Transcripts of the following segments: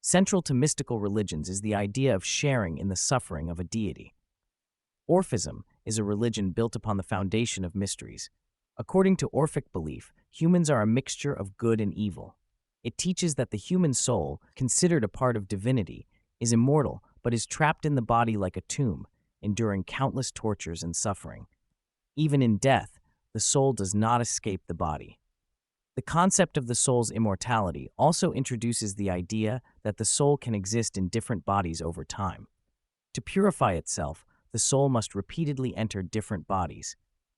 Central to mystical religions is the idea of sharing in the suffering of a deity. Orphism is a religion built upon the foundation of mysteries. According to Orphic belief, humans are a mixture of good and evil. It teaches that the human soul, considered a part of divinity, is immortal but is trapped in the body like a tomb, enduring countless tortures and suffering. Even in death, the soul does not escape the body. The concept of the soul's immortality also introduces the idea that the soul can exist in different bodies over time. To purify itself, the soul must repeatedly enter different bodies.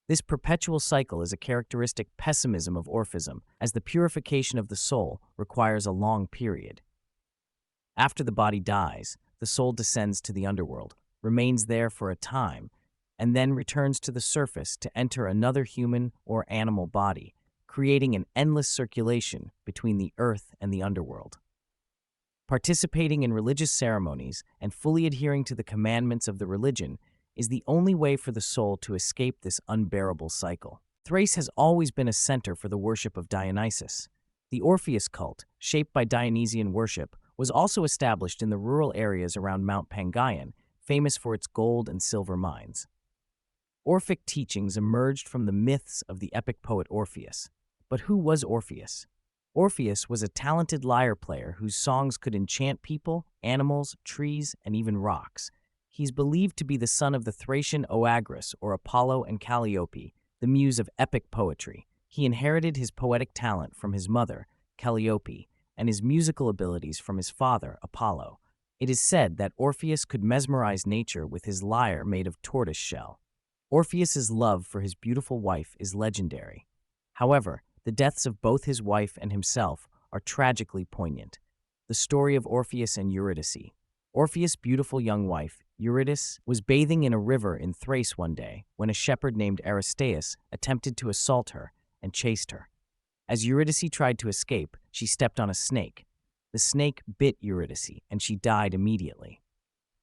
This perpetual cycle is a characteristic pessimism of Orphism, as the purification of the soul requires a long period. After the body dies, the soul descends to the underworld, remains there for a time, and then returns to the surface to enter another human or animal body, creating an endless circulation between the earth and the underworld. Participating in religious ceremonies and fully adhering to the commandments of the religion is the only way for the soul to escape this unbearable cycle. Thrace has always been a center for the worship of Dionysus. The Orpheus cult, shaped by Dionysian worship, was also established in the rural areas around Mount Pangaean, famous for its gold and silver mines. Orphic teachings emerged from the myths of the epic poet Orpheus. But who was Orpheus? Orpheus was a talented lyre player whose songs could enchant people, animals, trees, and even rocks. He's believed to be the son of the Thracian Oagris, or Apollo and Calliope, the muse of epic poetry. He inherited his poetic talent from his mother, Calliope, and his musical abilities from his father, Apollo. It is said that Orpheus could mesmerize nature with his lyre made of tortoise shell. Orpheus's love for his beautiful wife is legendary. However, the deaths of both his wife and himself are tragically poignant. The story of Orpheus and Eurydice. Orpheus' beautiful young wife, Eurydice, was bathing in a river in Thrace one day when a shepherd named Aristaeus attempted to assault her and chased her. As Eurydice tried to escape, she stepped on a snake. The snake bit Eurydice, and she died immediately.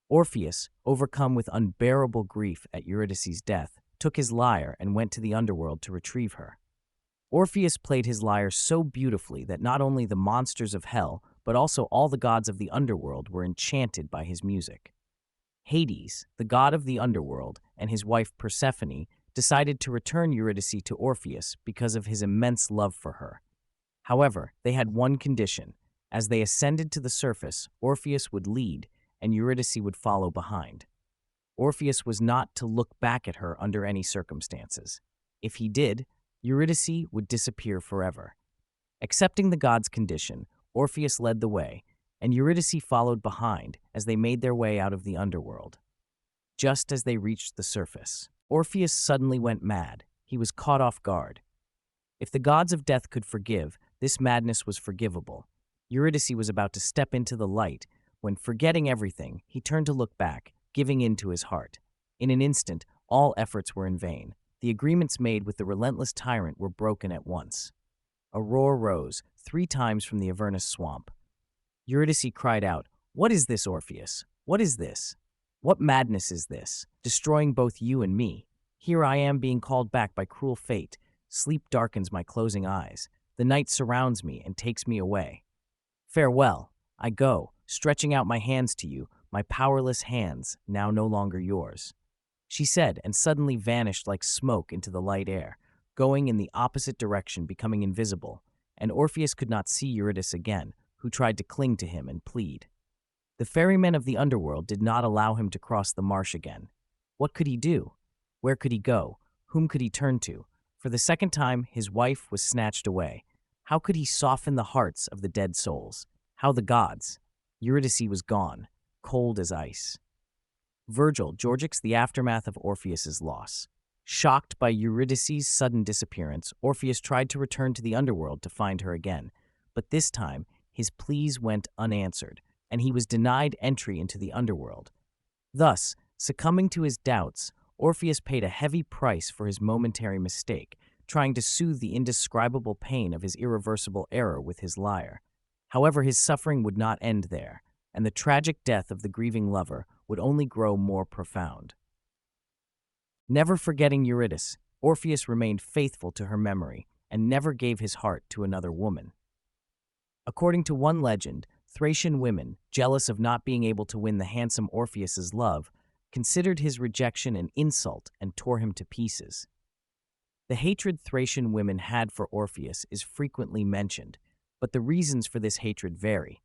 Orpheus, overcome with unbearable grief at Eurydice's death, took his lyre and went to the underworld to retrieve her. Orpheus played his lyre so beautifully that not only the monsters of hell, but also all the gods of the underworld were enchanted by his music. Hades, the god of the underworld, and his wife Persephone decided to return Eurydice to Orpheus because of his immense love for her. However, they had one condition. As they ascended to the surface, Orpheus would lead, and Eurydice would follow behind. Orpheus was not to look back at her under any circumstances. If he did, Eurydice would disappear forever. Accepting the god's condition, Orpheus led the way, and Eurydice followed behind as they made their way out of the underworld. Just as they reached the surface, Orpheus suddenly went mad. He was caught off guard. If the gods of death could forgive, this madness was forgivable. Eurydice was about to step into the light when, forgetting everything, he turned to look back, giving in to his heart. In an instant, all efforts were in vain. The agreements made with the relentless tyrant were broken at once. A roar rose 3 times from the Avernus swamp. Eurydice cried out, "What is this, Orpheus? What is this? What madness is this, destroying both you and me? Here I am being called back by cruel fate. Sleep darkens my closing eyes. The night surrounds me and takes me away. Farewell, I go, stretching out my hands to you, my powerless hands, now no longer yours." She said, and suddenly vanished like smoke into the light air, going in the opposite direction, becoming invisible, and Orpheus could not see Eurydice again, who tried to cling to him and plead. The ferrymen of the underworld did not allow him to cross the marsh again. What could he do? Where could he go? Whom could he turn to? For the second time, his wife was snatched away. How could he soften the hearts of the dead souls? How the gods? Eurydice was gone, cold as ice. Virgil, Georgics, The Aftermath of Orpheus's Loss. Shocked by Eurydice's sudden disappearance, Orpheus tried to return to the underworld to find her again, but this time his pleas went unanswered, and he was denied entry into the underworld. Thus, succumbing to his doubts, Orpheus paid a heavy price for his momentary mistake, trying to soothe the indescribable pain of his irreversible error with his lyre. However, his suffering would not end there, and the tragic death of the grieving lover would only grow more profound. Never forgetting Eurydice, Orpheus remained faithful to her memory and never gave his heart to another woman. According to one legend, Thracian women, jealous of not being able to win the handsome Orpheus's love, considered his rejection an insult and tore him to pieces. The hatred Thracian women had for Orpheus is frequently mentioned, but the reasons for this hatred vary.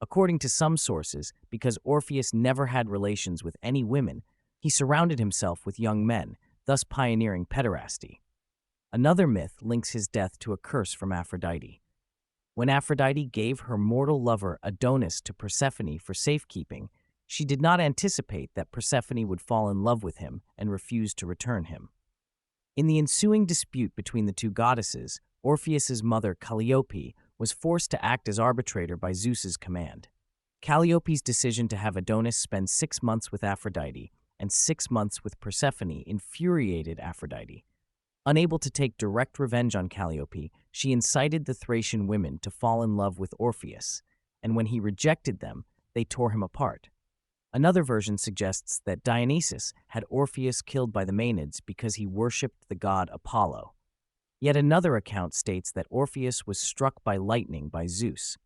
According to some sources, because Orpheus never had relations with any women, he surrounded himself with young men, thus pioneering pederasty. Another myth links his death to a curse from Aphrodite. When Aphrodite gave her mortal lover Adonis to Persephone for safekeeping, she did not anticipate that Persephone would fall in love with him and refuse to return him. In the ensuing dispute between the two goddesses, Orpheus's mother Calliope was forced to act as arbitrator by Zeus's command. Calliope's decision to have Adonis spend 6 months with Aphrodite and 6 months with Persephone infuriated Aphrodite. Unable to take direct revenge on Calliope, she incited the Thracian women to fall in love with Orpheus, and when he rejected them, they tore him apart. Another version suggests that Dionysus had Orpheus killed by the Maenads because he worshipped the god Apollo. Yet another account states that Orpheus was struck by lightning by Zeus.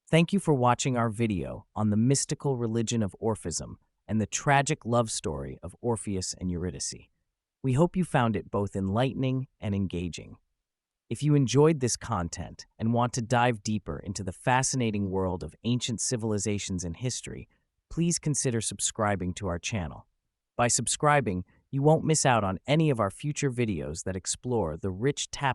Thank you for watching our video on the mystical religion of Orphism and the tragic love story of Orpheus and Eurydice. We hope you found it both enlightening and engaging. If you enjoyed this content and want to dive deeper into the fascinating world of ancient civilizations and history, please consider subscribing to our channel. By subscribing, you won't miss out on any of our future videos that explore the rich tapestry